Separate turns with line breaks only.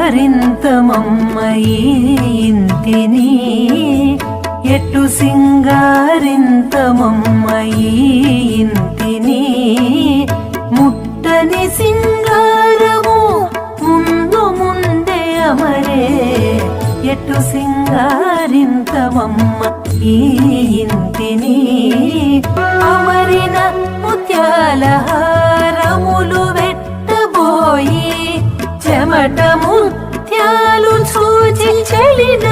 సింగారింతమమ్మ ఈ ఇంటిని ఎట్టు సింగారింతమమ్మ ఈ ఇంటిని ముట్టని సింగారము ముందు ముందే అమరే ఎట్టు సింగారింతమమ్మ ఈ ఇంటిని అమరిన ముత్యాల హారములు వెట్టబోయి చెమట ముత్యాలు చూచి చెలిన